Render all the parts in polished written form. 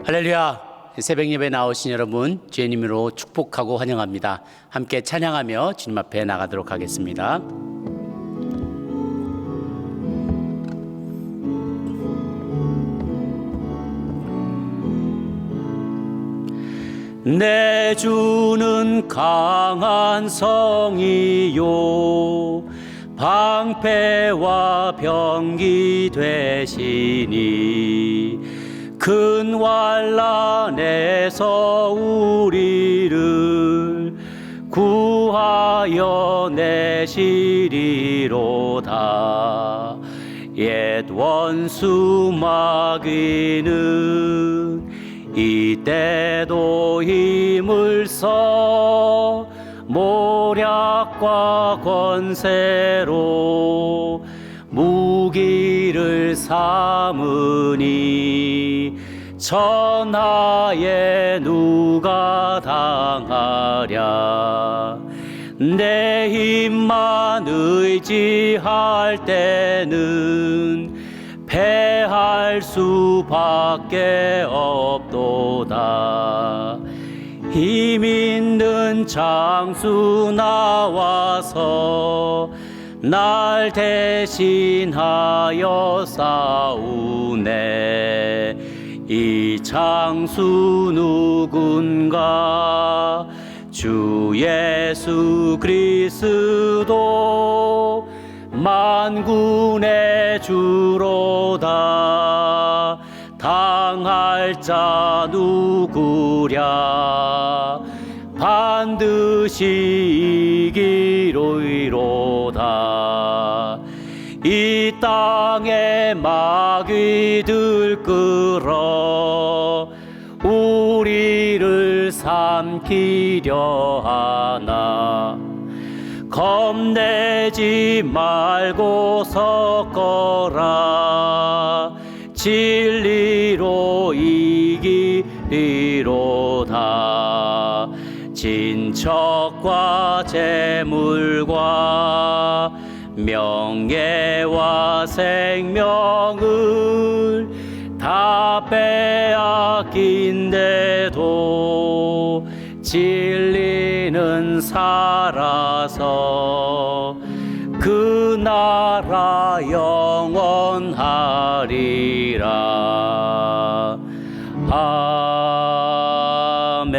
할렐루야. 새벽 예배 나오신 여러분 주님으로 축복하고 환영합니다. 함께 찬양하며 주님 앞에 나가도록 하겠습니다. 내 주는 강한 성이요 방패와 병기 되시니 큰 환난에서 우리를 구하여 내시리로다. 옛 원수 마귀는 이때도 힘을 써 모략과 권세로 무기를 삼으니 천하에 누가 당하랴. 내 힘만 의지할 때는 패할 수밖에 없도다. 힘 있는 장수 나와서 날 대신하여 싸우네. 이 장수 누군가? 주 예수 그리스도 만군의 주로다. 당할 자 누구랴? 반드시 이기리로다. 이 땅에 마귀들 끌어 우리를 삼키려 하나. 겁내지 말고 섰거라. 진리로 이기리로다. 진척과 재물과 명예와 생명을 다 빼앗긴데도 진리는 살아서 그 나라 영원하리라. 아멘.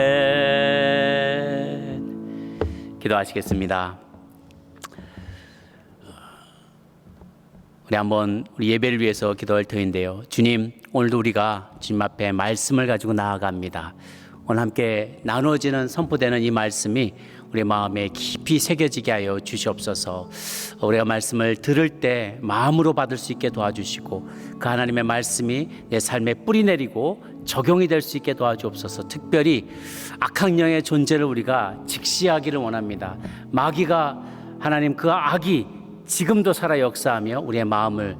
기도하시겠습니다. 우리 예배를 위해서 기도할 터인데요. 주님, 오늘도 우리가 주님 앞에 말씀을 가지고 나아갑니다. 오늘 함께 나누어지는 선포되는 이 말씀이 우리 마음에 깊이 새겨지게 하여 주시옵소서. 우리가 말씀을 들을 때 마음으로 받을 수 있게 도와주시고 그 하나님의 말씀이 내 삶에 뿌리 내리고 적용이 될 수 있게 도와주옵소서. 특별히 악한 영의 존재를 우리가 직시하기를 원합니다. 마귀가 하나님 그 악이 지금도 살아 역사하며 우리의 마음을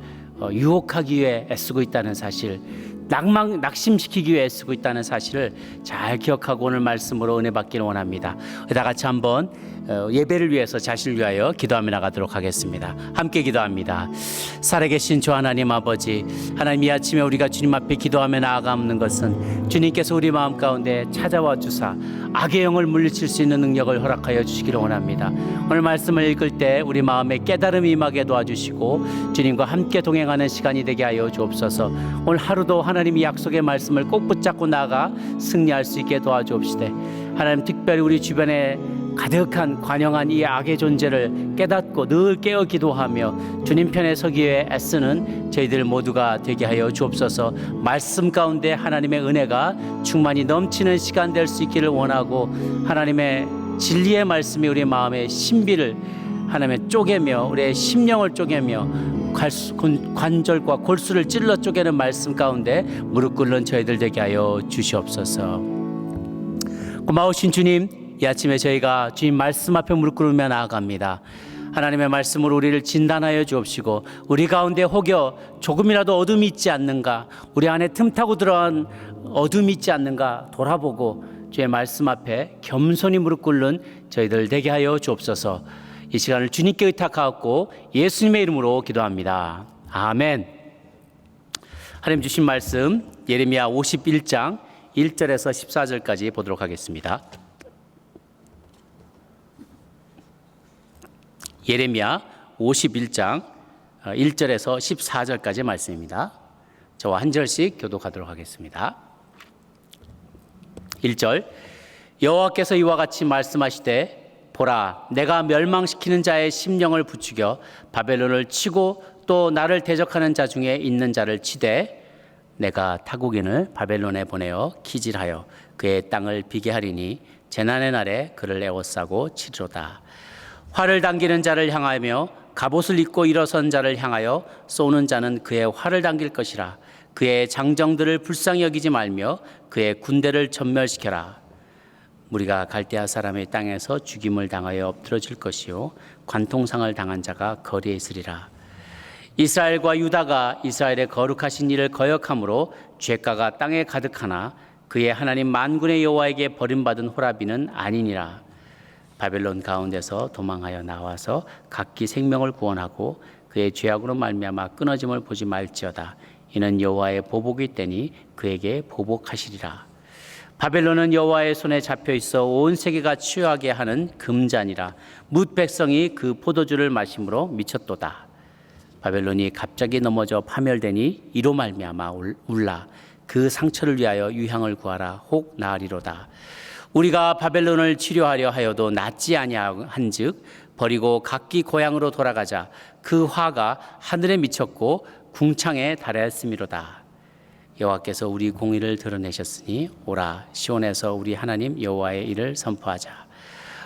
유혹하기 위해 애쓰고 있다는 사실, 낙심시키기 위해 애쓰고 있다는 사실을 잘 기억하고 오늘 말씀으로 은혜 받기를 원합니다. 다 같이 한번 예배를 위해서 자신을 위하여 기도하며 나가도록 하겠습니다. 함께 기도합니다. 살아계신 주 하나님 아버지, 하나님 이 아침에 우리가 주님 앞에 기도하며 나아가는 것은 주님께서 우리 마음 가운데 찾아와 주사 악의 영을 물리칠 수 있는 능력을 허락하여 주시기를 원합니다. 오늘 말씀을 읽을 때 우리 마음에 깨달음이 임하게 도와주시고 주님과 함께 동행하는 시간이 되게 하여 주옵소서. 오늘 하루도 하나님이 약속의 말씀을 꼭 붙잡고 나아가 승리할 수 있게 도와주옵시되 하나님, 특별히 우리 주변에 가득한 관영한 이 악의 존재를 깨닫고 늘 깨어 기도하며 주님 편에 서기 위해 애쓰는 저희들 모두가 되게 하여 주옵소서. 말씀 가운데 하나님의 은혜가 충만히 넘치는 시간 될 수 있기를 원하고 하나님의 진리의 말씀이 우리 마음의 신비를 하나님의 쪼개며 우리의 심령을 쪼개며 관절과 골수를 찔러 쪼개는 말씀 가운데 무릎 꿇는 저희들 되게 하여 주시옵소서. 고마우신 주님, 이 아침에 저희가 주님 말씀 앞에 무릎 꿇으며 나아갑니다. 하나님의 말씀으로 우리를 진단하여 주옵시고 우리 가운데 혹여 조금이라도 어둠이 있지 않는가, 우리 안에 틈타고 들어간 어둠이 있지 않는가 돌아보고 주의 말씀 앞에 겸손히 무릎 꿇는 저희들 되게 하여 주옵소서. 이 시간을 주님께 의탁하고 예수님의 이름으로 기도합니다. 아멘. 하나님 주신 말씀 예레미야 51장 1절에서 14절까지 보도록 하겠습니다. 예레미야 51장 1절에서 14절까지 말씀입니다. 저와 한 절씩 교독하도록 하겠습니다. 1절, 여호와께서 이와 같이 말씀하시되 보라, 내가 멸망시키는 자의 심령을 부추겨 바벨론을 치고 또 나를 대적하는 자 중에 있는 자를 치되 내가 타국인을 바벨론에 보내어 기질하여 그의 땅을 비게 하리니 재난의 날에 그를 에워싸고 치리로다. 활을 당기는 자를 향하며 갑옷을 입고 일어선 자를 향하여 쏘는 자는 그의 활을 당길 것이라. 그의 장정들을 불쌍히 여기지 말며 그의 군대를 전멸시켜라. 무리가 갈대아 사람의 땅에서 죽임을 당하여 엎드러질 것이요 관통상을 당한 자가 거리에 있으리라. 이스라엘과 유다가 이스라엘의 거룩하신 일을 거역함으로 죄가가 땅에 가득하나 그의 하나님 만군의 여호와에게 버림받은 호라비는 아니니라. 바벨론 가운데서 도망하여 나와서 각기 생명을 구원하고 그의 죄악으로 말미암아 끊어짐을 보지 말지어다. 이는 여호와의 보복이 있더니 그에게 보복하시리라. 바벨론은 여호와의 손에 잡혀 있어 온 세계가 취하게 하는 금잔이라. 뭇 백성이 그 포도주를 마심으로 미쳤도다. 바벨론이 갑자기 넘어져 파멸되니 이로 말미암아 울라. 그 상처를 위하여 유향을 구하라. 혹 나으리로다. 우리가 바벨론을 치료하려 하여도 낫지 아니한즉 버리고 각기 고향으로 돌아가자. 그 화가 하늘에 미쳤고 궁창에 달하였음이로다. 여호와께서 우리 공의를 드러내셨으니 오라, 시온에서 우리 하나님 여호와의 일을 선포하자.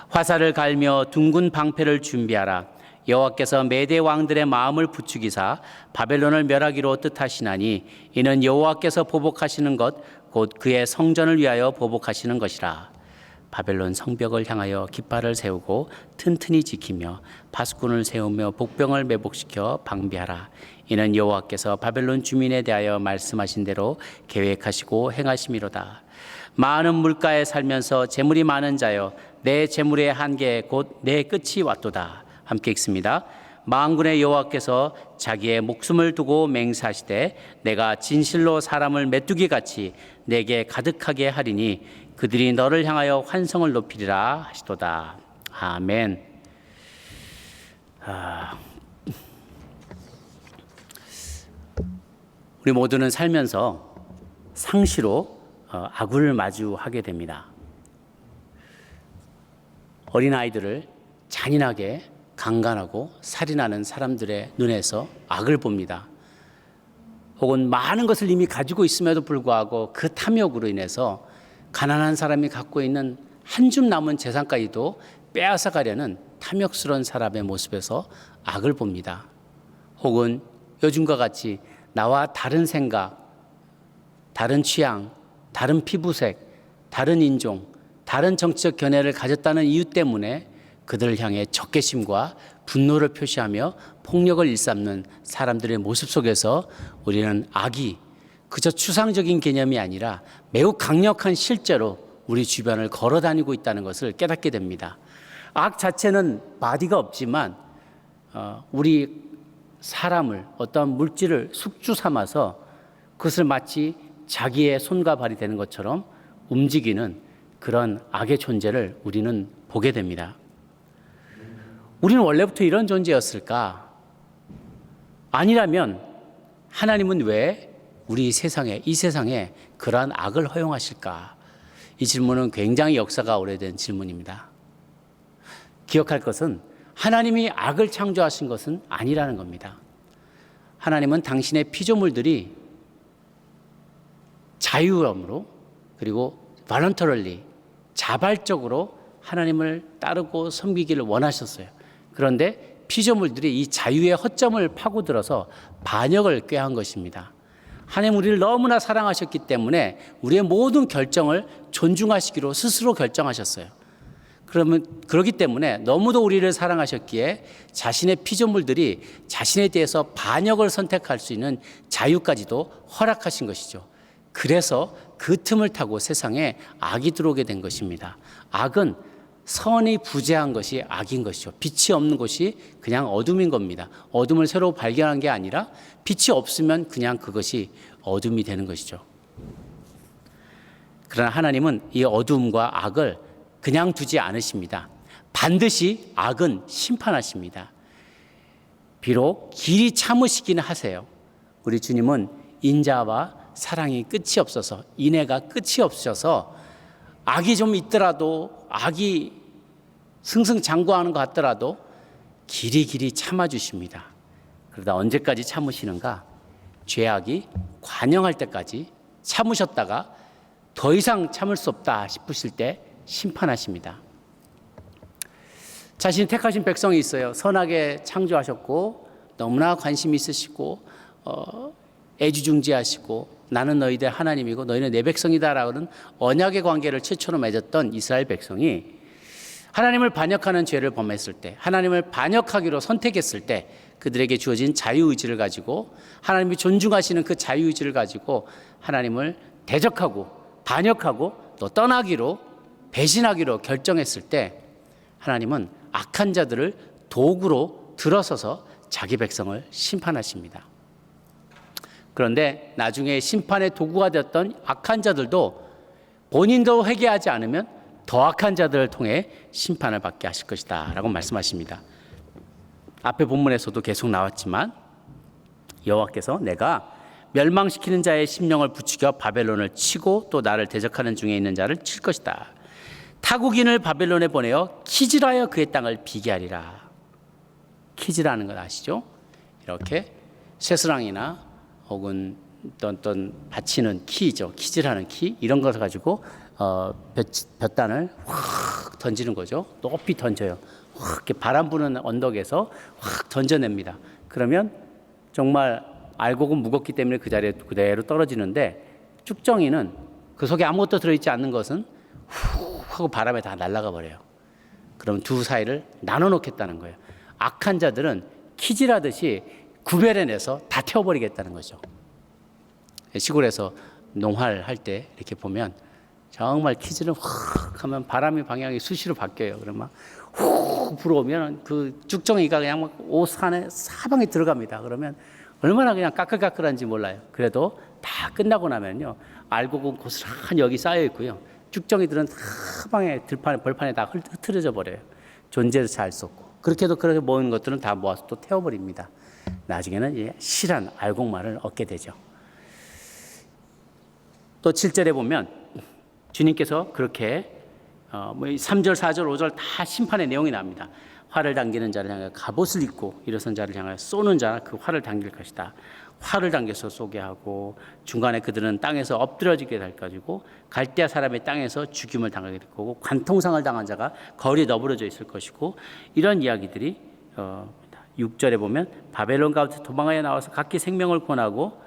화살을 갈며 둥근 방패를 준비하라. 여호와께서 메대 왕들의 마음을 부추기사 바벨론을 멸하기로 뜻하시나니 이는 여호와께서 보복하시는 것 곧 그의 성전을 위하여 보복하시는 것이라. 바벨론 성벽을 향하여 깃발을 세우고 튼튼히 지키며 파수꾼을 세우며 복병을 매복시켜 방비하라. 이는 여호와께서 바벨론 주민에 대하여 말씀하신 대로 계획하시고 행하심이로다. 많은 물가에 살면서 재물이 많은 자여, 내 재물의 한계 곧 내 끝이 왔도다. 함께 읽습니다. 만군의 여호와께서 자기의 목숨을 두고 맹세하시되 내가 진실로 사람을 메뚜기 같이 내게 가득하게 하리니 그들이 너를 향하여 환성을 높이리라 하시도다. 아멘. 우리 모두는 살면서 상시로 악을 마주하게 됩니다. 어린아이들을 잔인하게 강간하고 살인하는 사람들의 눈에서 악을 봅니다. 혹은 많은 것을 이미 가지고 있음에도 불구하고 그 탐욕으로 인해서 가난한 사람이 갖고 있는 한 줌 남은 재산까지도 빼앗아가려는 탐욕스러운 사람의 모습에서 악을 봅니다. 혹은 요즘과 같이 나와 다른 생각, 다른 취향, 다른 피부색, 다른 인종, 다른 정치적 견해를 가졌다는 이유 때문에 그들을 향해 적개심과 분노를 표시하며 폭력을 일삼는 사람들의 모습 속에서 우리는 악이 그저 추상적인 개념이 아니라 매우 강력한 실제로 우리 주변을 걸어다니고 있다는 것을 깨닫게 됩니다. 악 자체는 바디가 없지만 우리 사람을 어떠한 물질을 숙주 삼아서 그것을 마치 자기의 손과 발이 되는 것처럼 움직이는 그런 악의 존재를 우리는 보게 됩니다. 우리는 원래부터 이런 존재였을까? 아니라면 하나님은 왜 우리 세상에, 이 세상에 그러한 악을 허용하실까? 이 질문은 굉장히 역사가 오래된 질문입니다. 기억할 것은 하나님이 악을 창조하신 것은 아니라는 겁니다. 하나님은 당신의 피조물들이 자유함으로 그리고 voluntarily 자발적으로 하나님을 따르고 섬기기를 원하셨어요. 그런데 피조물들이 이 자유의 허점을 파고들어서 반역을 꾀한 것입니다. 하나님 우리를 너무나 사랑하셨기 때문에 우리의 모든 결정을 존중하시기로 스스로 결정하셨어요. 그렇기 때문에 너무도 우리를 사랑하셨기에 자신의 피조물들이 자신에 대해서 반역을 선택할 수 있는 자유까지도 허락하신 것이죠. 그래서 그 틈을 타고 세상에 악이 들어오게 된 것입니다. 악은 선이 부재한 것이 악인 것이죠. 빛이 없는 것이 그냥 어둠인 겁니다. 어둠을 새로 발견한 게 아니라 빛이 없으면 그냥 그것이 어둠이 되는 것이죠. 그러나 하나님은 이 어두움과 악을 그냥 두지 않으십니다. 반드시 악은 심판하십니다. 비록 길이 참으시기는 하세요. 우리 주님은 인자와 사랑이 끝이 없어서, 인애가 끝이 없어서 악이 좀 있더라도, 악이 승승장구하는 것 같더라도 길이 참아주십니다. 그러다 언제까지 참으시는가? 죄악이 관영할 때까지 참으셨다가 더 이상 참을 수 없다 싶으실 때 심판하십니다. 자신이 택하신 백성이 있어요. 선하게 창조하셨고 너무나 관심 있으시고 애지중지하시고 나는 너희들 하나님이고 너희는 내 백성이다라는 언약의 관계를 최초로 맺었던 이스라엘 백성이 하나님을 반역하는 죄를 범했을 때, 하나님을 반역하기로 선택했을 때 그들에게 주어진 자유의지를 가지고, 하나님이 존중하시는 그 자유의지를 가지고 하나님을 대적하고 반역하고 또 떠나기로, 배신하기로 결정했을 때 하나님은 악한 자들을 도구로 들어서서 자기 백성을 심판하십니다. 그런데 나중에 심판의 도구가 되었던 악한 자들도 본인도 회개하지 않으면 더 악한 자들을 통해 심판을 받게 하실 것이다 라고 말씀하십니다. 앞에 본문에서도 계속 나왔지만 여호와께서 내가 멸망시키는 자의 심령을 부추겨 바벨론을 치고 또 나를 대적하는 중에 있는 자를 칠 것이다. 타국인을 바벨론에 보내어 키즈라여 그의 땅을 비게 하리라. 키즈라는 것 아시죠? 이렇게 쇠스랑이나 혹은 어떤 받치는 키죠. 키즈라는 키, 이런 것을 가지고 볕단을 확 던지는 거죠. 높이 던져요. 확 이렇게 바람 부는 언덕에서 확 던져냅니다. 그러면 정말 알곡은 무겁기 때문에 그 자리에 그대로 떨어지는데, 쭉정이는 그 속에 아무것도 들어있지 않는 것은 후 하고 바람에 다 날아가 버려요. 그럼 두 사이를 나눠 놓겠다는 거예요. 악한 자들은 키질하듯이 구별해내서 다 태워버리겠다는 거죠. 시골에서 농활할 때 이렇게 보면 정말 키질을 확 하면 바람의 방향이 수시로 바뀌어요. 그러면 후 불어오면 그 쭉정이가 그냥 막 오산에 사방에 들어갑니다. 그러면 얼마나 그냥 까끌까끌한지 몰라요. 그래도 다 끝나고 나면요, 알곡은 고스란히 여기 쌓여 있고요, 쭉정이들은 사방에 벌판에 다 흐트러져 버려요. 존재도 잘 수 없고. 그렇게 모은 것들은 다 모아서 또 태워버립니다. 나중에는 이제 실한 알곡만을 얻게 되죠. 또 7절에 보면 주님께서 그렇게 3절, 4절, 5절 다 심판의 내용이 나옵니다. 활을 당기는 자를 향해 갑옷을 입고 일어선 자를 향해 쏘는 자 그 활을 당길 것이다. 활을 당겨서 쏘게 하고 중간에 그들은 땅에서 엎드려지게 될 것이고 갈대아 사람의 땅에서 죽임을 당하게 될 거고 관통상을 당한 자가 거리에 너부러져 있을 것이고, 이런 이야기들이 6절에 보면 바벨론 가운데 도망하여 나와서 각기 생명을 권하고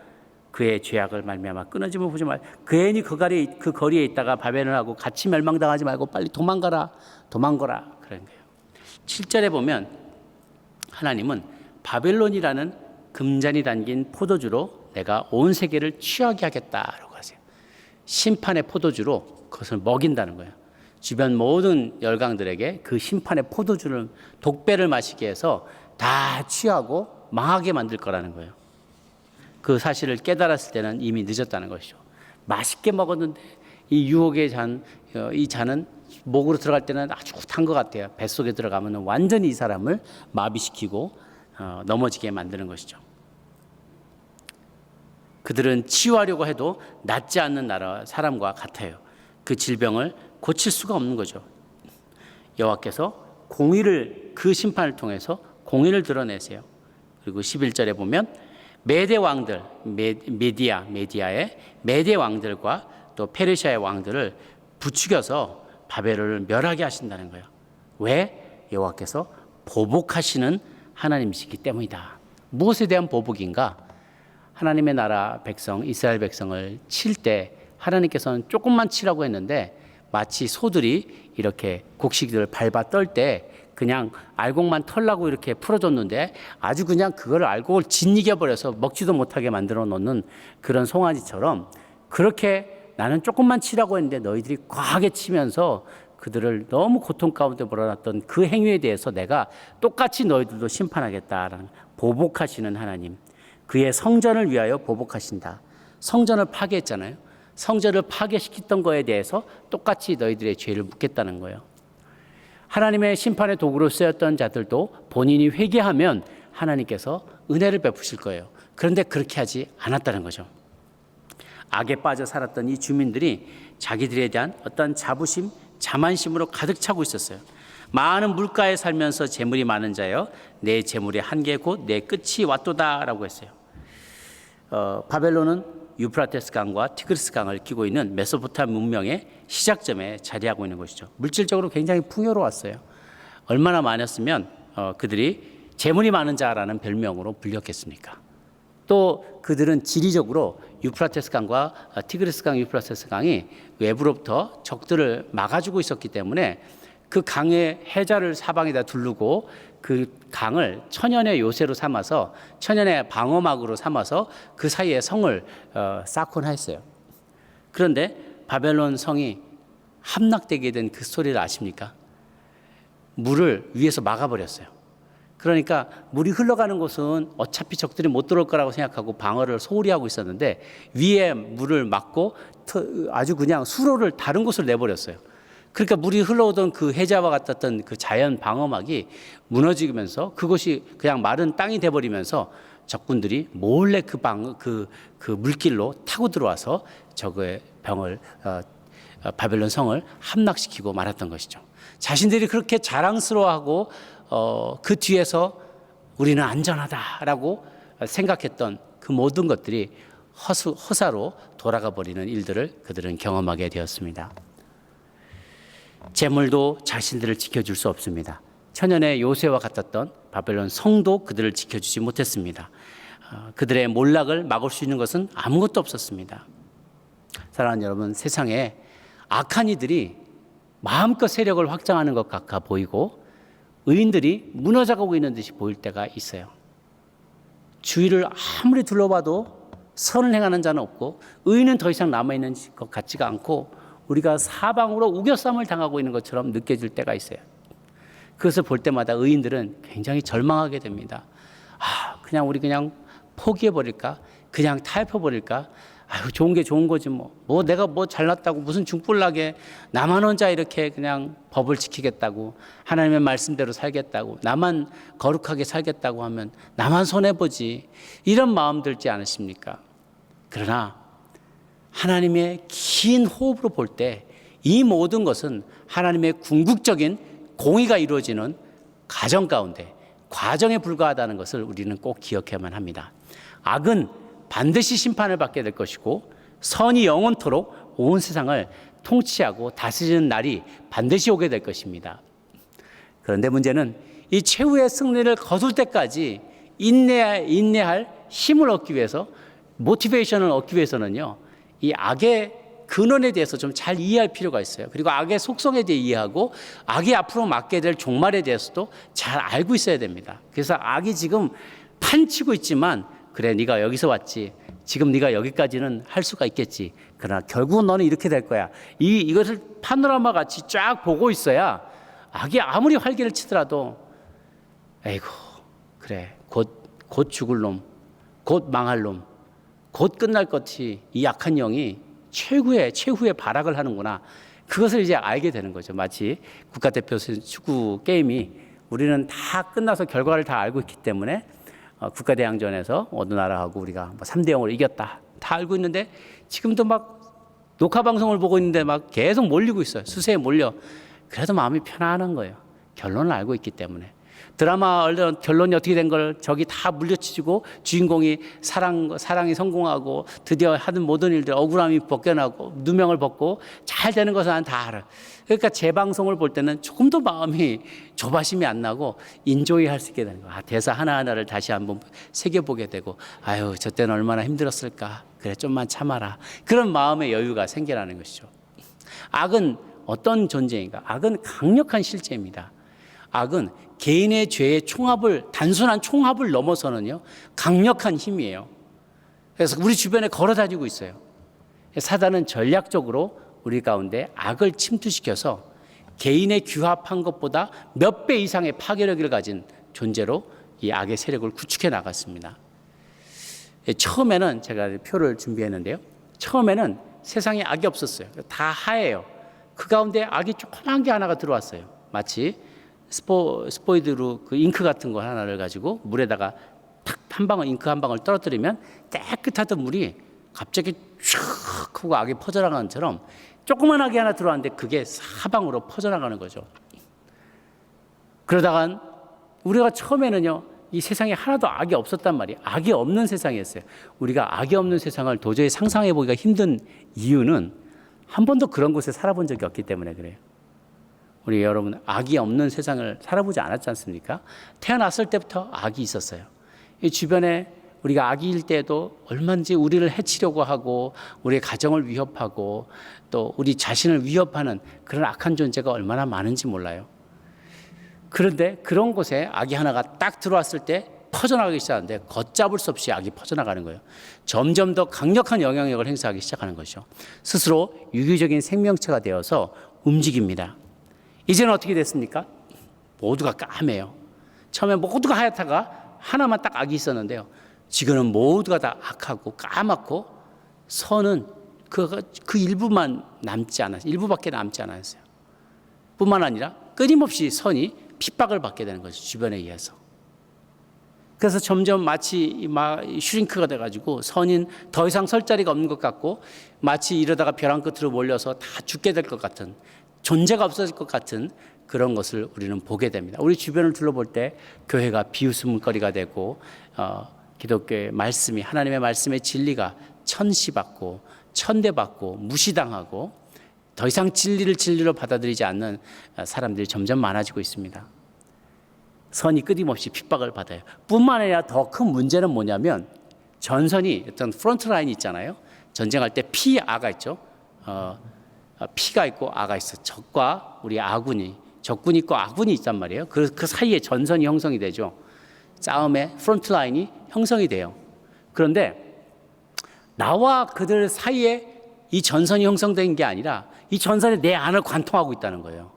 그의 죄악을 말미암아 끊어짐을 보지 말. 괜히 그 거리에 있다가 바벨론하고 같이 멸망당하지 말고 빨리 도망가라 그런 거예요. 7절에 보면 하나님은 바벨론이라는 금잔이 담긴 포도주로 내가 온 세계를 취하게 하겠다라고 하세요. 심판의 포도주로 그것을 먹인다는 거예요. 주변 모든 열강들에게 그 심판의 포도주를, 독배를 마시게 해서 다 취하고 망하게 만들 거라는 거예요. 그 사실을 깨달았을 때는 이미 늦었다는 것이죠. 맛있게 먹었는데 이 유혹의 이 잔은 목으로 들어갈 때는 아주 탄 것 같아요. 뱃속에 들어가면 완전히 이 사람을 마비시키고 넘어지게 만드는 것이죠. 그들은 치유하려고 해도 낫지 않는 사람과 같아요. 그 질병을 고칠 수가 없는 거죠. 여호와께서 공의를, 그 심판을 통해서 공의를 드러내세요. 그리고 11절에 보면 메대 왕들, 메디아의 메대 왕들과 또 페르시아의 왕들을 부추겨서 바벨론을 멸하게 하신다는 거예요. 왜? 여호와께서 보복하시는 하나님이시기 때문이다. 무엇에 대한 보복인가? 하나님의 나라 백성, 이스라엘 백성을 칠 때 하나님께서는 조금만 치라고 했는데 마치 소들이 이렇게 곡식들을 밟아 떨 때 그냥 알곡만 털라고 이렇게 풀어줬는데 아주 그냥 그걸 알곡을 짓이겨 버려서 먹지도 못하게 만들어 놓는 그런 송아지처럼, 그렇게 나는 조금만 치라고 했는데 너희들이 과하게 치면서 그들을 너무 고통 가운데 몰아놨던 그 행위에 대해서 내가 똑같이 너희들도 심판하겠다라는, 보복하시는 하나님, 그의 성전을 위하여 보복하신다. 성전을 파괴했잖아요. 성전을 파괴시켰던 거에 대해서 똑같이 너희들의 죄를 묻겠다는 거예요. 하나님의 심판의 도구로 쓰였던 자들도 본인이 회개하면 하나님께서 은혜를 베푸실 거예요. 그런데 그렇게 하지 않았다는 거죠. 악에 빠져 살았던 이 주민들이 자기들에 대한 어떤 자부심, 자만심으로 가득 차고 있었어요. 많은 물가에 살면서 재물이 많은 자여 내 재물의 한계 곧 내 끝이 왔도다라고 했어요. 바벨론은 유프라테스 강과 티그리스 강을 끼고 있는 메소포타미아 문명의 시작점에 자리하고 있는 것이죠. 물질적으로 굉장히 풍요로웠어요. 얼마나 많았으면 그들이 재물이 많은 자라는 별명으로 불렸겠습니까? 또 그들은 지리적으로 유프라테스 강과 티그리스 강, 유프라테스 강이 외부로부터 적들을 막아주고 있었기 때문에 그 강의 해자를 사방에다 두르고 그 강을 천연의 요새로 삼아서 천연의 방어막으로 삼아서 그 사이에 성을 쌓곤 했어요. 그런데 바벨론 성이 함락되게 된 그 스토리를 아십니까? 물을 위에서 막아버렸어요. 그러니까 물이 흘러가는 곳은 어차피 적들이 못 들어올 거라고 생각하고 방어를 소홀히 하고 있었는데 위에 물을 막고 아주 그냥 수로를 다른 곳으로 내버렸어요. 그러니까 물이 흘러오던 그 해자와 같았던 그 자연 방어막이 무너지면서 그것이 그냥 마른 땅이 돼버리면서 적군들이 몰래 그 물길로 타고 들어와서 적의 바벨론 성을 함락시키고 말았던 것이죠. 자신들이 그렇게 자랑스러워하고 그 뒤에서 우리는 안전하다라고 생각했던 그 모든 것들이 허사로 돌아가 버리는 일들을 그들은 경험하게 되었습니다. 재물도 자신들을 지켜줄 수 없습니다. 천연의 요새와 같았던 바벨론 성도 그들을 지켜주지 못했습니다. 그들의 몰락을 막을 수 있는 것은 아무것도 없었습니다. 사랑하는 여러분, 세상에 악한 이들이 마음껏 세력을 확장하는 것 같아 보이고 의인들이 무너져가고 있는 듯이 보일 때가 있어요. 주위를 아무리 둘러봐도 선을 행하는 자는 없고 의인은 더 이상 남아있는 것 같지가 않고 우리가 사방으로 우겨쌈을 당하고 있는 것처럼 느껴질 때가 있어요. 그것을 볼 때마다 의인들은 굉장히 절망하게 됩니다. 그냥 우리 그냥 포기해버릴까? 그냥 타협해버릴까? 좋은 게 좋은 거지 뭐 내가 뭐 잘났다고 무슨 중불나게 나만 혼자 이렇게 그냥 법을 지키겠다고 하나님의 말씀대로 살겠다고 나만 거룩하게 살겠다고 하면 나만 손해보지 이런 마음 들지 않으십니까? 그러나 하나님의 긴 호흡으로 볼 때 이 모든 것은 하나님의 궁극적인 공의가 이루어지는 가정 가운데 과정에 불과하다는 것을 우리는 꼭 기억해야만 합니다. 악은 반드시 심판을 받게 될 것이고 선이 영원토록 온 세상을 통치하고 다스리는 날이 반드시 오게 될 것입니다. 그런데 문제는 이 최후의 승리를 거둘 때까지 인내할 힘을 얻기 위해서 모티베이션을 얻기 위해서는요. 이 악의 근원에 대해서 좀 잘 이해할 필요가 있어요. 그리고 악의 속성에 대해 이해하고 악이 앞으로 맞게 될 종말에 대해서도 잘 알고 있어야 됩니다. 그래서 악이 지금 판치고 있지만 그래 네가 여기서 왔지. 지금 네가 여기까지는 할 수가 있겠지. 그러나 결국은 너는 이렇게 될 거야. 이것을 파노라마 같이 쫙 보고 있어야 악이 아무리 활개를 치더라도 에이고 그래 곧 죽을 놈, 곧 망할 놈, 곧 끝날 것이 이 약한 영이 최후의 발악을 하는구나. 그것을 이제 알게 되는 거죠. 마치 국가대표 축구 게임이 우리는 다 끝나서 결과를 다 알고 있기 때문에 국가대항전에서 어느 나라하고 우리가 3대0으로 이겼다. 다 알고 있는데 지금도 막 녹화 방송을 보고 있는데 막 계속 몰리고 있어요. 수세에 몰려. 그래도 마음이 편안한 거예요. 결론을 알고 있기 때문에. 드라마 결론이 어떻게 된 걸 저기 다 물려치고 주인공이 사랑이 성공하고 드디어 하는 모든 일들 억울함이 벗겨나고 누명을 벗고 잘 되는 것은 난 다 알아. 그러니까 재방송을 볼 때는 조금도 마음이 조바심이 안 나고 인조이 할 수 있게 되는 거야. 대사 하나하나를 다시 한번 새겨보게 되고 아유 저 때는 얼마나 힘들었을까. 그래 좀만 참아라. 그런 마음의 여유가 생겨나는 것이죠. 악은 어떤 존재인가? 악은 강력한 실제입니다. 악은 개인의 죄의 단순한 총합을 넘어서는요, 강력한 힘이에요. 그래서 우리 주변에 걸어 다니고 있어요. 사단은 전략적으로 우리 가운데 악을 침투시켜서 개인의 규합한 것보다 몇 배 이상의 파괴력을 가진 존재로 이 악의 세력을 구축해 나갔습니다. 처음에는 제가 표를 준비했는데요. 처음에는 세상에 악이 없었어요. 다 하예요. 그 가운데 악이 조그만 게 하나가 들어왔어요. 마치 스포이드로 그 잉크 같은 거 하나를 가지고 물에다가 탁 한 방울, 잉크 한 방울 떨어뜨리면 깨끗하던 물이 갑자기 슉 하고 악이 퍼져나가는 것처럼 조그만 악이 하나 들어왔는데 그게 사방으로 퍼져나가는 거죠. 그러다간 우리가 처음에는요, 이 세상에 하나도 악이 없었단 말이에요. 악이 없는 세상이었어요. 우리가 악이 없는 세상을 도저히 상상해 보기가 힘든 이유는 한 번도 그런 곳에 살아본 적이 없기 때문에 그래요. 우리 여러분, 악이 없는 세상을 살아보지 않았지 않습니까? 태어났을 때부터 악이 있었어요. 이 주변에 우리가 아기일 때도 얼마든지 우리를 해치려고 하고 우리의 가정을 위협하고 또 우리 자신을 위협하는 그런 악한 존재가 얼마나 많은지 몰라요. 그런데 그런 곳에 악이 하나가 딱 들어왔을 때 퍼져나가기 시작하는데 걷잡을 수 없이 악이 퍼져나가는 거예요. 점점 더 강력한 영향력을 행사하기 시작하는 것이죠. 스스로 유기적인 생명체가 되어서 움직입니다. 이제는 어떻게 됐습니까? 모두가 까매요. 처음에 모두가 하얗다가 하나만 딱 악이 있었는데요. 지금은 모두가 다 악하고 까맣고 선은 그 일부만 남지 않았어요. 일부밖에 남지 않았어요. 뿐만 아니라 끊임없이 선이 핍박을 받게 되는 거죠. 주변에 의해서. 그래서 점점 마치 슈링크가 돼가지고 선인 더 이상 설 자리가 없는 것 같고 마치 이러다가 벼랑 끝으로 몰려서 다 죽게 될 것 같은, 존재가 없어질 것 같은 그런 것을 우리는 보게 됩니다. 우리 주변을 둘러볼 때 교회가 비웃음거리가 되고 기독교의 말씀이, 하나님의 말씀의 진리가 천시받고 천대받고 무시당하고 더 이상 진리를 진리로 받아들이지 않는 사람들이 점점 많아지고 있습니다. 선이 끊임없이 핍박을 받아요. 뿐만 아니라 더 큰 문제는 뭐냐면 전선이 어떤 프론트 라인이 있잖아요. 전쟁할 때 피아가 있죠. 피가 있고 아가 있어. 적과 우리 아군이, 적군이 있고 아군이 있단 말이에요. 그 사이에 전선이 형성이 되죠. 싸움의 프론트 라인이 형성이 돼요. 그런데 나와 그들 사이에 이 전선이 형성된 게 아니라 이 전선이 내 안을 관통하고 있다는 거예요.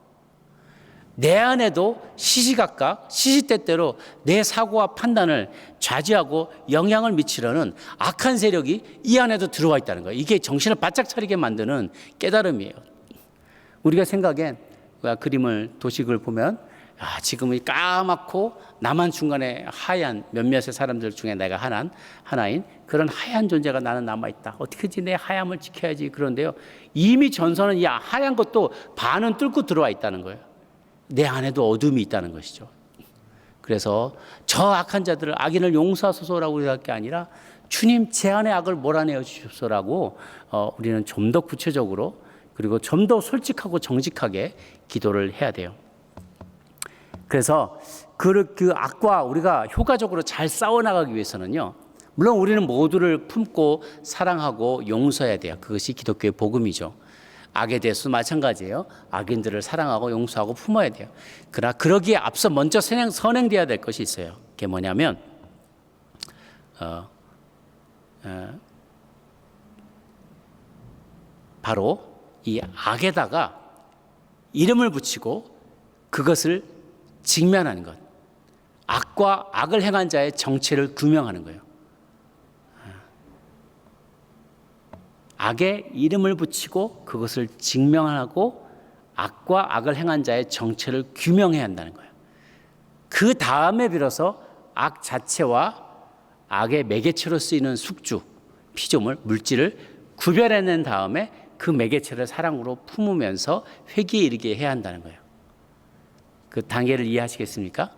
내 안에도 시시각각 시시때때로 내 사고와 판단을 좌지하고 영향을 미치려는 악한 세력이 이 안에도 들어와 있다는 거예요. 이게 정신을 바짝 차리게 만드는 깨달음이에요. 우리가 생각엔 그림을 도식을 보면 지금 이 까맣고 나만 중간에 하얀 몇몇의 사람들 중에 내가 하나인 그런 하얀 존재가 나는 남아있다. 어떻게든지 내 하얀을 지켜야지. 그런데요, 이미 전선은 이 하얀 것도 반은 뚫고 들어와 있다는 거예요. 내 안에도 어둠이 있다는 것이죠. 그래서 저 악한 자들을, 악인을 용서하소서라고 할 게 아니라 주님 제 안의 악을 몰아내어 주십소라고 우리는 좀 더 구체적으로 그리고 좀 더 솔직하고 정직하게 기도를 해야 돼요. 그래서 그 악과 우리가 효과적으로 잘 싸워나가기 위해서는요, 물론 우리는 모두를 품고 사랑하고 용서해야 돼요. 그것이 기독교의 복음이죠. 악에 대해서도 마찬가지예요. 악인들을 사랑하고 용서하고 품어야 돼요. 그러나 그러기에 앞서 먼저 선행돼야 될 것이 있어요. 그게 뭐냐면 바로 이 악에다가 이름을 붙이고 그것을 직면하는 것. 악과 악을 행한 자의 정체를 규명하는 거예요. 악에 이름을 붙이고 그것을 직명하고 악과 악을 행한 자의 정체를 규명해야 한다는 거예요. 그 다음에 비로소 악 자체와 악의 매개체로 쓰이는 숙주, 피조물, 물질을 구별해낸 다음에 그 매개체를 사랑으로 품으면서 회개에 이르게 해야 한다는 거예요. 그 단계를 이해하시겠습니까?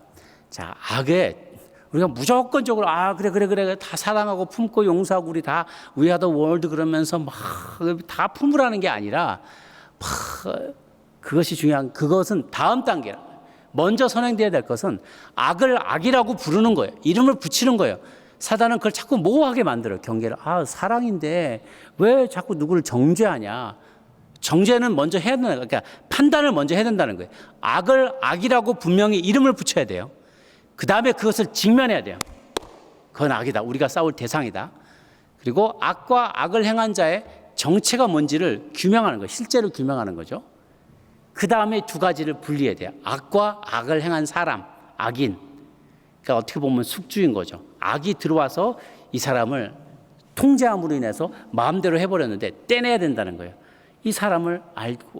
자, 악에 우리가 무조건적으로 그래 다 사랑하고 품고 용서하고 우리 다 We are the world 그러면서 막 다 품으라는 게 아니라 그것이 중요한, 그것은 다음 단계라. 먼저 선행돼야 될 것은 악을 악이라고 부르는 거예요. 이름을 붙이는 거예요. 사단은 그걸 자꾸 모호하게 만들어요. 경계를. 사랑인데 왜 자꾸 누구를 정죄하냐. 정죄는 먼저 해야 된다는 거예요. 그러니까 판단을 먼저 해야 된다는 거예요. 악을 악이라고 분명히 이름을 붙여야 돼요. 그 다음에 그것을 직면해야 돼요. 그건 악이다. 우리가 싸울 대상이다. 그리고 악과 악을 행한 자의 정체가 뭔지를 규명하는 거예요. 실제로 규명하는 거죠. 그 다음에 두 가지를 분리해야 돼요. 악과 악을 행한 사람, 악인. 그러니까 어떻게 보면 숙주인 거죠. 악이 들어와서 이 사람을 통제함으로 인해서 마음대로 해버렸는데 떼내야 된다는 거예요. 이 사람을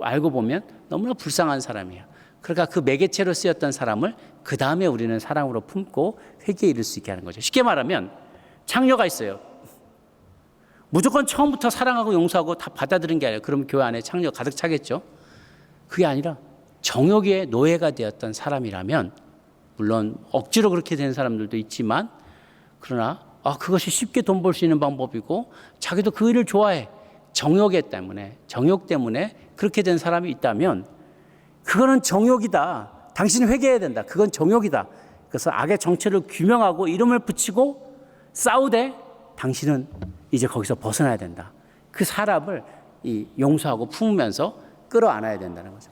알고 보면 너무나 불쌍한 사람이에요. 그러니까 그 매개체로 쓰였던 사람을 그 다음에 우리는 사랑으로 품고 회개에 이를 수 있게 하는 거죠. 쉽게 말하면 창녀가 있어요. 무조건 처음부터 사랑하고 용서하고 다 받아들인 게 아니라 그러면 교회 안에 창녀가 가득 차겠죠. 그게 아니라 정욕의 노예가 되었던 사람이라면 물론 억지로 그렇게 된 사람들도 있지만 그러나 그것이 쉽게 돈 벌 수 있는 방법이고 자기도 그 일을 좋아해. 정욕 때문에 그렇게 된 사람이 있다면 그거는 정욕이다. 당신이 회개해야 된다. 그건 정욕이다. 그래서 악의 정체를 규명하고 이름을 붙이고 싸우되 당신은 이제 거기서 벗어나야 된다. 그 사람을 용서하고 품으면서 끌어안아야 된다는 거죠.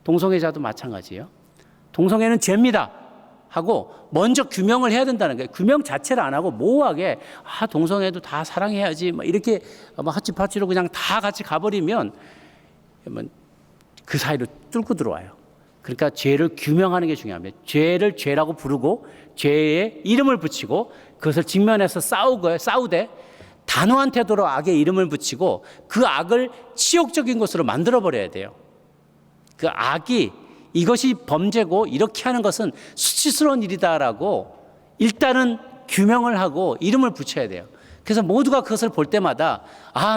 동성애자도 마찬가지예요. 동성애는 죄입니다 하고 먼저 규명을 해야 된다는 거예요. 규명 자체를 안 하고 모호하게 동성애도 다 사랑해야지 이렇게 하치파치로 그냥 다 같이 가버리면 그 사이로 뚫고 들어와요. 그러니까 죄를 규명하는 게 중요합니다. 죄를 죄라고 부르고 죄의 이름을 붙이고 그것을 직면해서 싸우되 단호한 태도로 악의 이름을 붙이고 그 악을 치욕적인 것으로 만들어버려야 돼요. 그 악이 이것이 범죄고 이렇게 하는 것은 수치스러운 일이다라고 일단은 규명을 하고 이름을 붙여야 돼요. 그래서 모두가 그것을 볼 때마다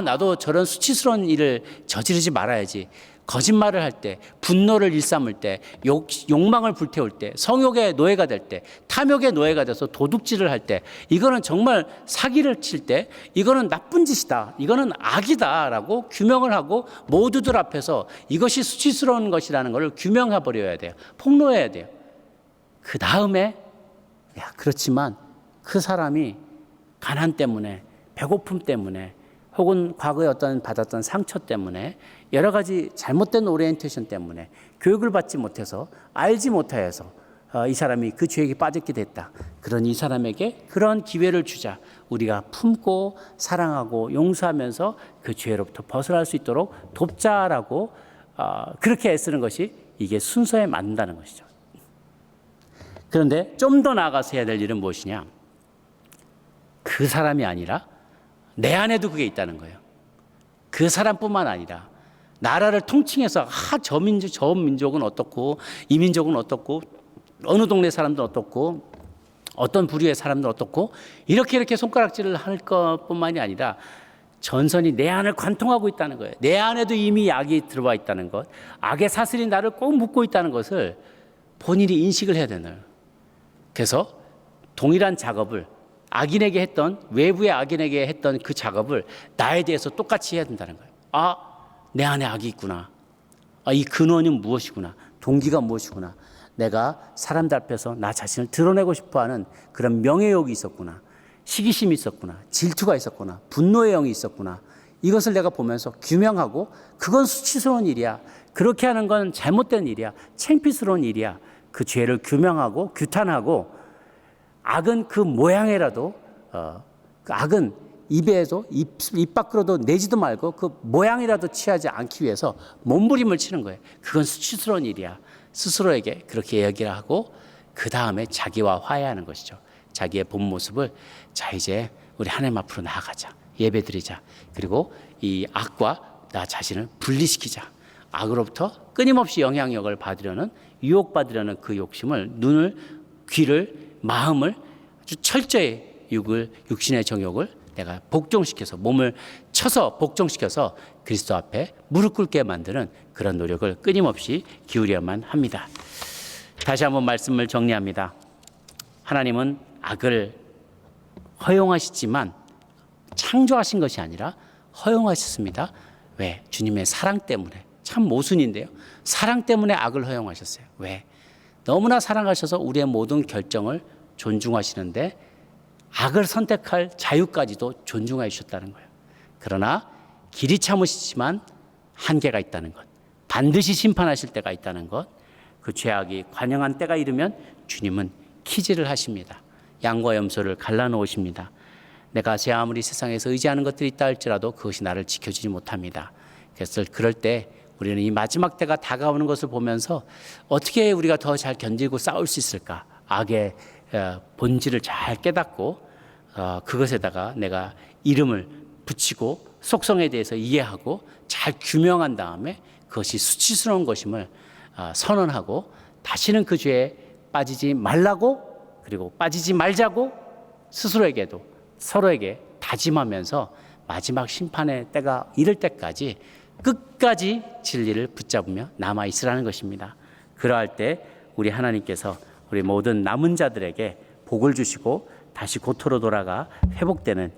나도 저런 수치스러운 일을 저지르지 말아야지. 거짓말을 할 때, 분노를 일삼을 때, 욕망을 불태울 때, 성욕의 노예가 될 때, 탐욕의 노예가 돼서 도둑질을 할 때, 이거는 정말 사기를 칠 때, 이거는 나쁜 짓이다, 이거는 악이다라고 규명을 하고 모두들 앞에서 이것이 수치스러운 것이라는 것을 규명해버려야 돼요. 폭로해야 돼요. 그 다음에 그렇지만 그 사람이 가난 때문에, 배고픔 때문에, 혹은 과거에 받았던 상처 때문에 여러 가지 잘못된 오리엔테이션 때문에 교육을 받지 못해서 알지 못하여서 이 사람이 그 죄에 빠졌게 됐다. 그런 이 사람에게 그런 기회를 주자. 우리가 품고 사랑하고 용서하면서 그 죄로부터 벗어날 수 있도록 돕자라고 그렇게 애쓰는 것이 이게 순서에 맞는다는 것이죠. 그런데 좀 더 나아가서 해야 될 일은 무엇이냐? 그 사람이 아니라 내 안에도 그게 있다는 거예요. 그 사람뿐만 아니라 나라를 통칭해서 저 민족은 어떻고 이 민족은 어떻고 어느 동네 사람들 어떻고 어떤 부류의 사람들 어떻고 이렇게 손가락질을 할 것뿐만이 아니라 전선이 내 안을 관통하고 있다는 거예요. 내 안에도 이미 악이 들어와 있다는 것, 악의 사슬이 나를 꼭 묶고 있다는 것을 본인이 인식을 해야 되는 거예요. 그래서 동일한 작업을 외부의 악인에게 했던 그 작업을 나에 대해서 똑같이 해야 된다는 거예요. 내 안에 악이 있구나. 이 근원이 무엇이구나. 동기가 무엇이구나. 내가 사람들 앞에서 나 자신을 드러내고 싶어하는 그런 명예욕이 있었구나. 시기심이 있었구나. 질투가 있었구나. 분노의 영이 있었구나. 이것을 내가 보면서 규명하고 그건 수치스러운 일이야. 그렇게 하는 건 잘못된 일이야. 창피스러운 일이야. 그 죄를 규명하고 규탄하고 악은 그 모양이라도 그 악은 입에도 입 밖으로도 내지도 말고 그 모양이라도 취하지 않기 위해서 몸부림을 치는 거예요. 그건 수치스러운 일이야. 스스로에게 그렇게 얘기를 하고 그 다음에 자기와 화해하는 것이죠. 자기의 본 모습을 이제 우리 하나님 앞으로 나아가자. 예배드리자. 그리고 이 악과 나 자신을 분리시키자. 악으로부터 끊임없이 영향력을 받으려는 유혹받으려는 그 욕심을 눈을 귀를 마음을 아주 철저히 육신의 정욕을 내가 복종시켜서 몸을 쳐서 복종시켜서 그리스도 앞에 무릎 꿇게 만드는 그런 노력을 끊임없이 기울여야만 합니다. 다시 한번 말씀을 정리합니다. 하나님은 악을 허용하시지만 창조하신 것이 아니라 허용하셨습니다. 왜? 주님의 사랑 때문에. 참 모순인데요. 사랑 때문에 악을 허용하셨어요. 왜? 너무나 사랑하셔서 우리의 모든 결정을 존중하시는데 악을 선택할 자유까지도 존중해 주셨다는 거예요. 그러나 길이 참으시지만 한계가 있다는 것, 반드시 심판하실 때가 있다는 것, 그 죄악이 관영한 때가 이르면 주님은 키질을 하십니다. 양과 염소를 갈라놓으십니다. 내가 제 아무리 세상에서 의지하는 것들이 있다 할지라도 그것이 나를 지켜주지 못합니다. 그래서 그럴 때 우리는 이 마지막 때가 다가오는 것을 보면서 어떻게 우리가 더 잘 견디고 싸울 수 있을까? 악의 본질을 잘 깨닫고 그것에다가 내가 이름을 붙이고 속성에 대해서 이해하고 잘 규명한 다음에 그것이 수치스러운 것임을 선언하고 다시는 그 죄에 빠지지 말라고, 그리고 빠지지 말자고 스스로에게도 서로에게 다짐하면서 마지막 심판의 때가 이를 때까지 끝까지 진리를 붙잡으며 남아있으라는 것입니다. 그러할 때 우리 하나님께서 우리 모든 남은 자들에게 복을 주시고 다시 고토로 돌아가 회복되는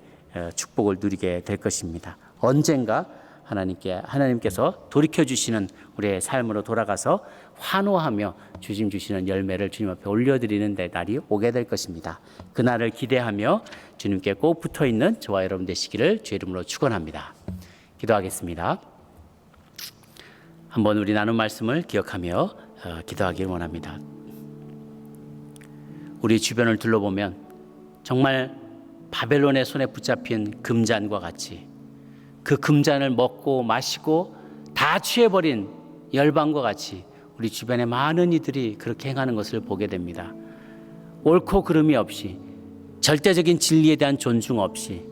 축복을 누리게 될 것입니다. 언젠가 하나님께서 돌이켜 주시는 우리의 삶으로 돌아가서 환호하며 주님 주시는 열매를 주님 앞에 올려드리는 날이 오게 될 것입니다. 그날을 기대하며 주님께 꼭 붙어 있는 저와 여러분 되시기를 주의 이름으로 축원합니다. 기도하겠습니다. 한번 우리 나눈 말씀을 기억하며 기도하길 원합니다. 우리 주변을 둘러보면 정말 바벨론의 손에 붙잡힌 금잔과 같이 그 금잔을 먹고 마시고 다 취해버린 열방과 같이 우리 주변의 많은 이들이 그렇게 행하는 것을 보게 됩니다. 옳고 그름이 없이, 절대적인 진리에 대한 존중 없이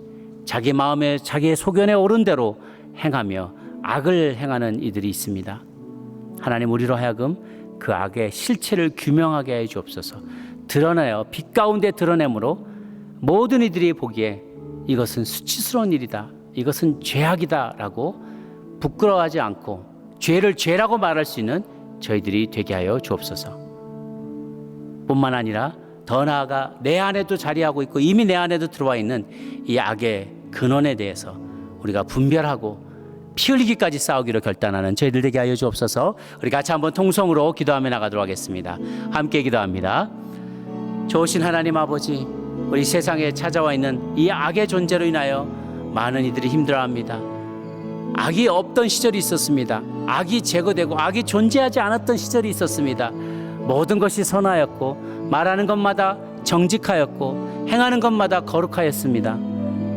자기 마음에 자기의 소견에 오른 대로 행하며 악을 행하는 이들이 있습니다. 하나님, 우리로 하여금 그 악의 실체를 규명하게 해 주옵소서. 드러내어 빛 가운데 드러내므로 모든 이들이 보기에 이것은 수치스러운 일이다, 이것은 죄악이다라고 부끄러워하지 않고 죄를 죄라고 말할 수 있는 저희들이 되게 하여 주옵소서. 뿐만 아니라 더 나아가 내 안에도 자리하고 있고 이미 내 안에도 들어와 있는 이 악의 근원에 대해서 우리가 분별하고 피 흘리기까지 싸우기로 결단하는 저희들 되게 하여 주옵소서. 우리 같이 한번 통성으로 기도하며 나가도록 하겠습니다. 함께 기도합니다. 좋으신 하나님 아버지, 우리 세상에 찾아와 있는 이 악의 존재로 인하여 많은 이들이 힘들어합니다. 악이 없던 시절이 있었습니다. 악이 제거되고 악이 존재하지 않았던 시절이 있었습니다. 모든 것이 선하였고 말하는 것마다 정직하였고 행하는 것마다 거룩하였습니다.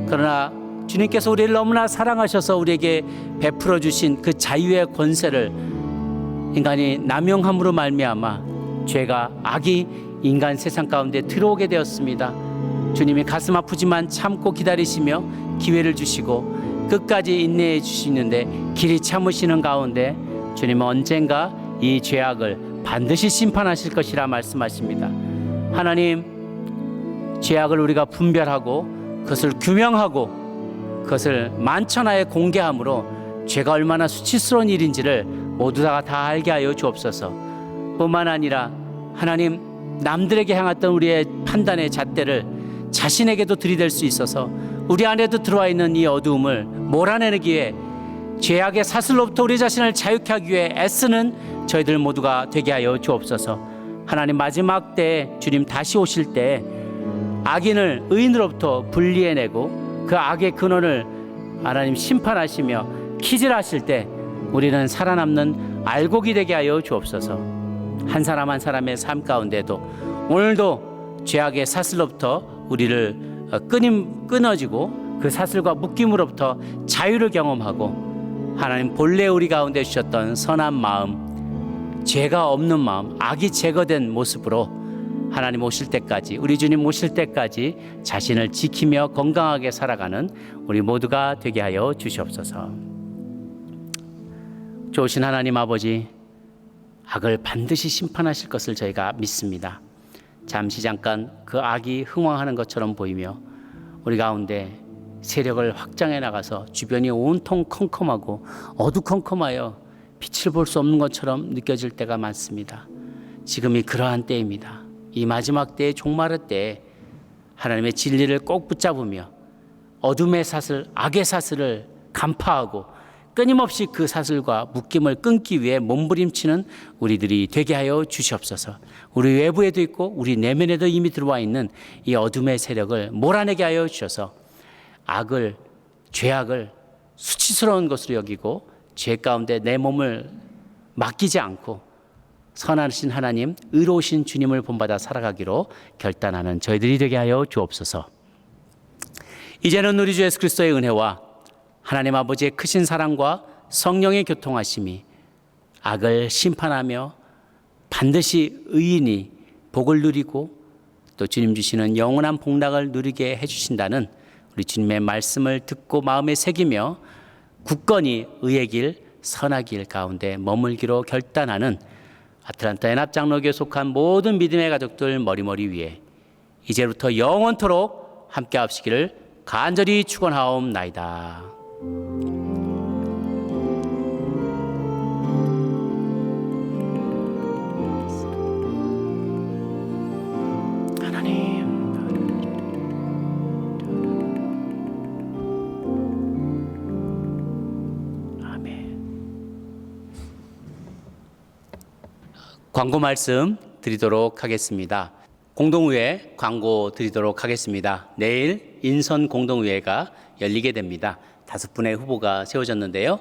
그러나 주님께서 우리를 너무나 사랑하셔서 우리에게 베풀어 주신 그 자유의 권세를 인간이 남용함으로 말미암아 죄가, 악이 인간 세상 가운데 들어오게 되었습니다. 주님이 가슴 아프지만 참고 기다리시며 기회를 주시고 끝까지 인내해 주시는데 길이 참으시는 가운데 주님은 언젠가 이 죄악을 반드시 심판하실 것이라 말씀하십니다. 하나님, 죄악을 우리가 분별하고 그것을 규명하고 그것을 만천하에 공개함으로 죄가 얼마나 수치스러운 일인지를 모두 다 알게 하여 주옵소서. 뿐만 아니라 하나님, 남들에게 향했던 우리의 판단의 잣대를 자신에게도 들이댈 수 있어서 우리 안에도 들어와 있는 이 어두움을 몰아내기 위해 죄악의 사슬로부터 우리 자신을 자유케 하기 위해 애쓰는 저희들 모두가 되게 하여 주옵소서. 하나님, 마지막 때 주님 다시 오실 때 악인을 의인으로부터 분리해내고 그 악의 근원을 하나님 심판하시며 키질하실 때 우리는 살아남는 알곡이 되게 하여 주옵소서. 한 사람 한 사람의 삶 가운데도 오늘도 죄악의 사슬로부터 우리를 끊어지고 그 사슬과 묶임으로부터 자유를 경험하고 하나님 본래 우리 가운데 주셨던 선한 마음, 죄가 없는 마음, 악이 제거된 모습으로 하나님 오실 때까지, 우리 주님 오실 때까지 자신을 지키며 건강하게 살아가는 우리 모두가 되게 하여 주시옵소서. 좋으신 하나님 아버지, 악을 반드시 심판하실 것을 저희가 믿습니다. 잠시 잠깐 그 악이 흥황하는 것처럼 보이며 우리 가운데 세력을 확장해 나가서 주변이 온통 컴컴하고 어두컴컴하여 빛을 볼 수 없는 것처럼 느껴질 때가 많습니다. 지금이 그러한 때입니다. 이 마지막 때의 종말의 때에 하나님의 진리를 꼭 붙잡으며 어둠의 사슬, 악의 사슬을 간파하고 끊임없이 그 사슬과 묶임을 끊기 위해 몸부림치는 우리들이 되게 하여 주시옵소서. 우리 외부에도 있고 우리 내면에도 이미 들어와 있는 이 어둠의 세력을 몰아내게 하여 주셔서 악을, 죄악을 수치스러운 것으로 여기고 죄 가운데 내 몸을 맡기지 않고 선하신 하나님, 의로우신 주님을 본받아 살아가기로 결단하는 저희들이 되게 하여 주옵소서. 이제는 우리 주 예수 그리스도의 은혜와 하나님 아버지의 크신 사랑과 성령의 교통하심이 악을 심판하며 반드시 의인이 복을 누리고 또 주님 주시는 영원한 복락을 누리게 해주신다는 우리 주님의 말씀을 듣고 마음에 새기며 굳건히 의의 길, 선한 길 가운데 머물기로 결단하는 아틀란타 연합장로교에 속한 모든 믿음의 가족들 머리머리 위에 이제부터 영원토록 함께 하시기를 간절히 축원하옵나이다. 하나님, 아멘. 광고 말씀 드리도록 하겠습니다. 공동의회 광고 드리도록 하겠습니다. 내일 인선 공동의회가 열리게 됩니다. 5분의 후보가 세워졌는데요.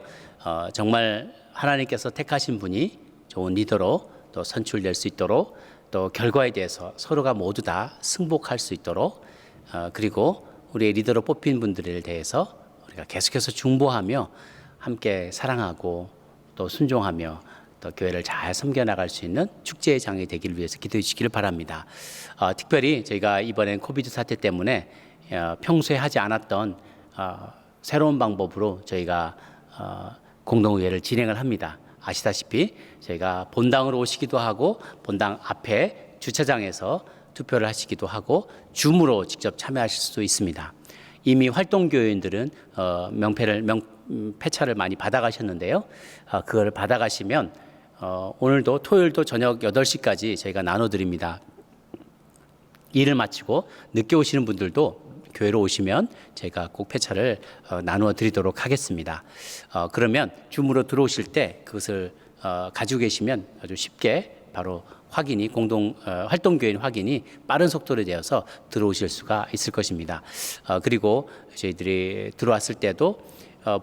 정말 하나님께서 택하신 분이 좋은 리더로 또 선출될 수 있도록 또 결과에 대해서 서로가 모두 다 승복할 수 있도록 그리고 우리의 리더로 뽑힌 분들에 대해서 우리가 계속해서 중보하며 함께 사랑하고 또 순종하며 또 교회를 잘 섬겨나갈 수 있는 축제의 장이 되기를 위해서 기도해 주시기를 바랍니다. 특별히 저희가 이번엔 코비드 사태 때문에 평소에 하지 않았던 새로운 방법으로 저희가 공동의회를 진행을 합니다. 아시다시피 저희가 본당으로 오시기도 하고 본당 앞에 주차장에서 투표를 하시기도 하고 줌으로 직접 참여하실 수도 있습니다. 이미 활동교인들은 폐차를 많이 받아가셨는데요. 그걸 받아가시면 오늘도 토요일도 저녁 8시까지 저희가 나눠드립니다. 일을 마치고 늦게 오시는 분들도 교회로 오시면 저희가 꼭 폐차를 나누어 드리도록 하겠습니다. 그러면 줌으로 들어오실 때 그것을 가지고 계시면 아주 쉽게 바로 확인이 활동교인 확인이 빠른 속도로 되어서 들어오실 수가 있을 것입니다. 그리고 저희들이 들어왔을 때도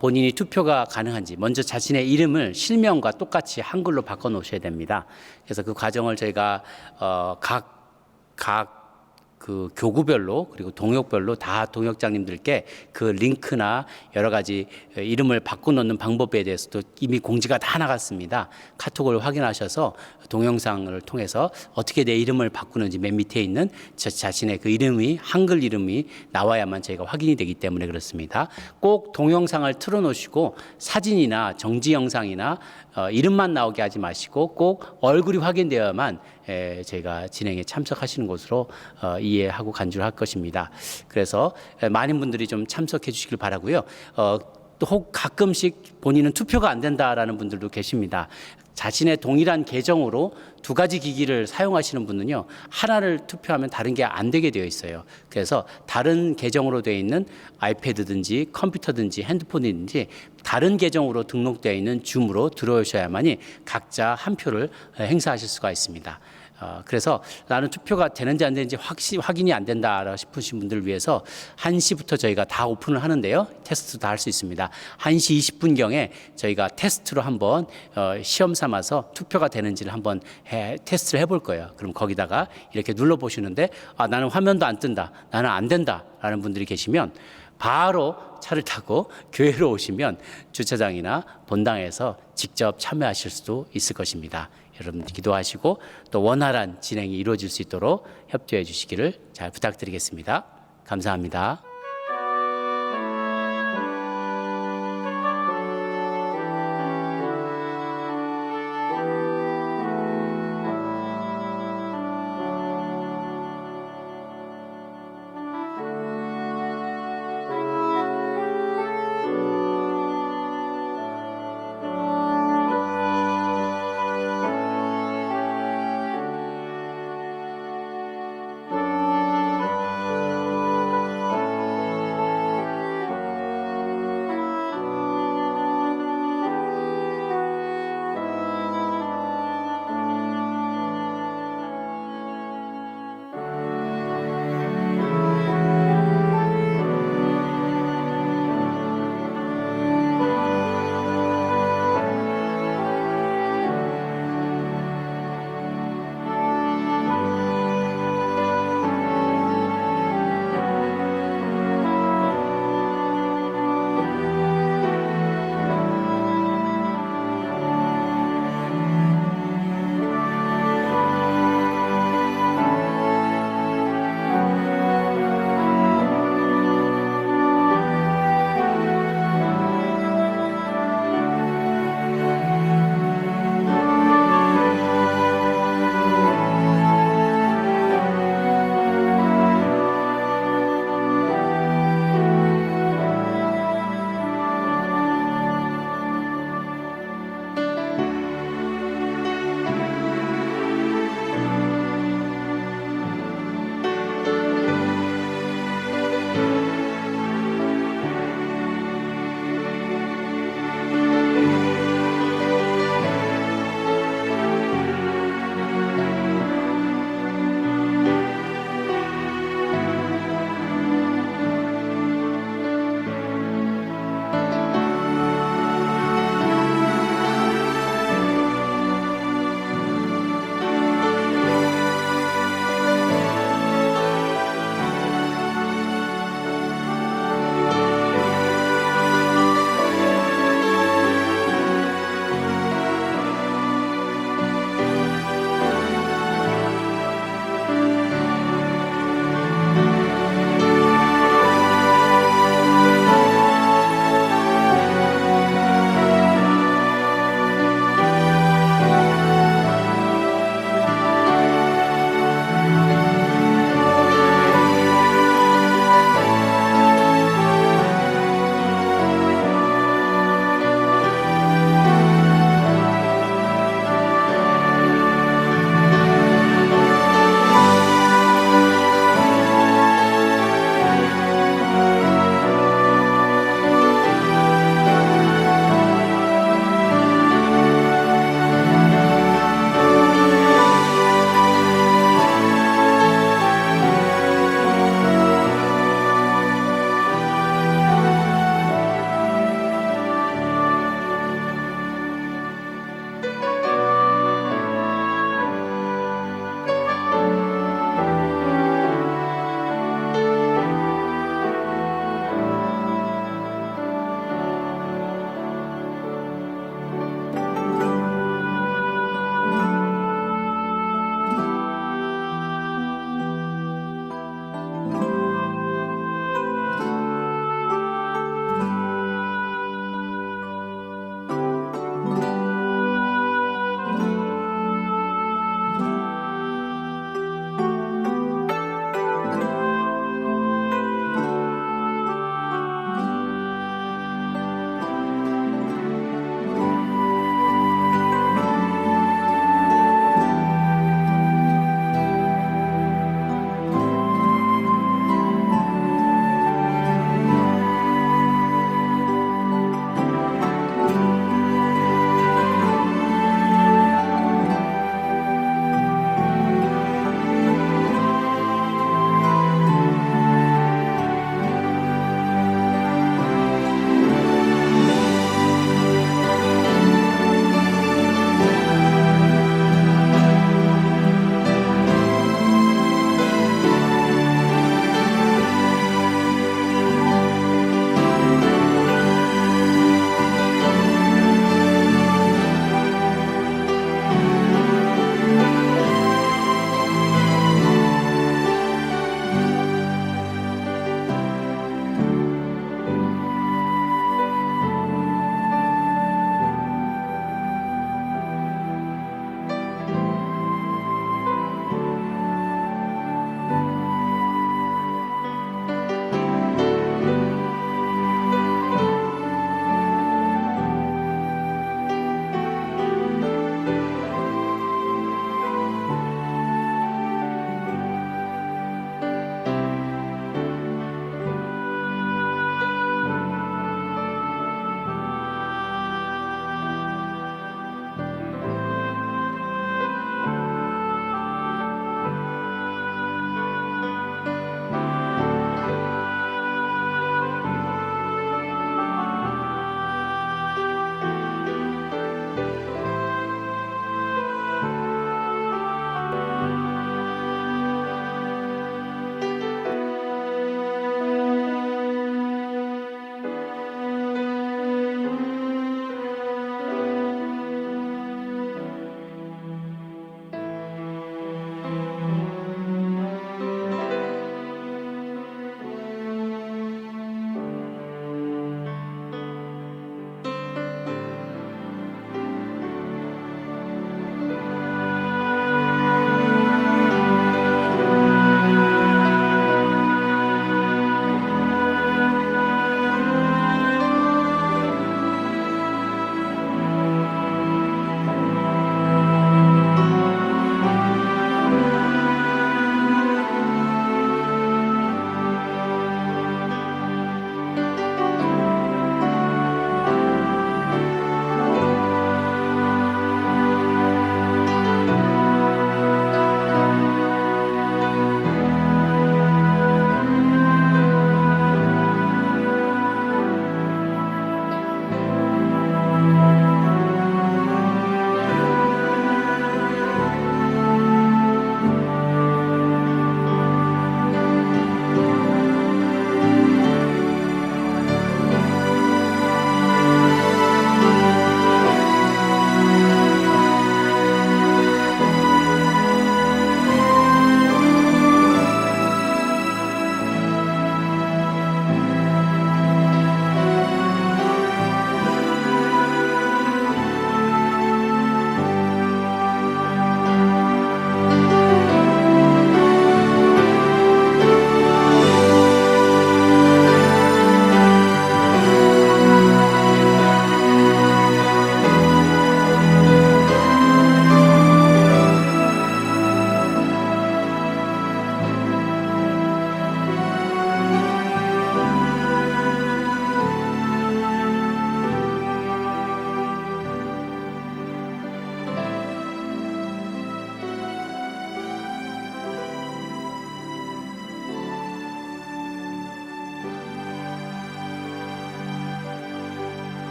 본인이 투표가 가능한지 먼저 자신의 이름을 실명과 똑같이 한글로 바꿔 놓으셔야 됩니다. 그래서 그 과정을 저희가 각 그 교구별로 그리고 동역별로 다 동역장님들께 그 링크나 여러 가지 이름을 바꿔 놓는 방법에 대해서도 이미 공지가 다 나갔습니다. 카톡을 확인하셔서 동영상을 통해서 어떻게 내 이름을 바꾸는지 맨 밑에 있는 자신의 그 이름이 한글 이름이 나와야만 저희가 확인이 되기 때문에 그렇습니다. 꼭 동영상을 틀어놓으시고 사진이나 정지 영상이나 이름만 나오게 하지 마시고 꼭 얼굴이 확인되어야만 저희가 진행에 참석하시는 것으로 이해하고 간주를 할 것입니다. 그래서 많은 분들이 좀 참석해 주시길 바라고요. 또 가끔씩 본인은 투표가 안 된다라는 분들도 계십니다. 자신의 동일한 계정으로 2가지 기기를 사용하시는 분은요, 하나를 투표하면 다른 게 안 되게 되어 있어요. 그래서 다른 계정으로 되어 있는 아이패드든지 컴퓨터든지 핸드폰이든지 다른 계정으로 등록되어 있는 줌으로 들어오셔야만이 각자 한 표를 행사하실 수가 있습니다. 그래서 나는 투표가 되는지 안 되는지 확인이 안 된다 싶으신 분들을 위해서 1시부터 저희가 다 오픈을 하는데요. 테스트도 다 할 수 있습니다. 1시 20분경에 저희가 테스트로 한번 시험 삼아서 투표가 되는지를 한번 테스트를 해볼 거예요. 그럼 거기다가 이렇게 눌러보시는데 나는 화면도 안 뜬다. 나는 안 된다. 라는 분들이 계시면 바로 차를 타고 교회로 오시면 주차장이나 본당에서 직접 참여하실 수도 있을 것입니다. 여러분 기도하시고 또 원활한 진행이 이루어질 수 있도록 협조해 주시기를 잘 부탁드리겠습니다. 감사합니다.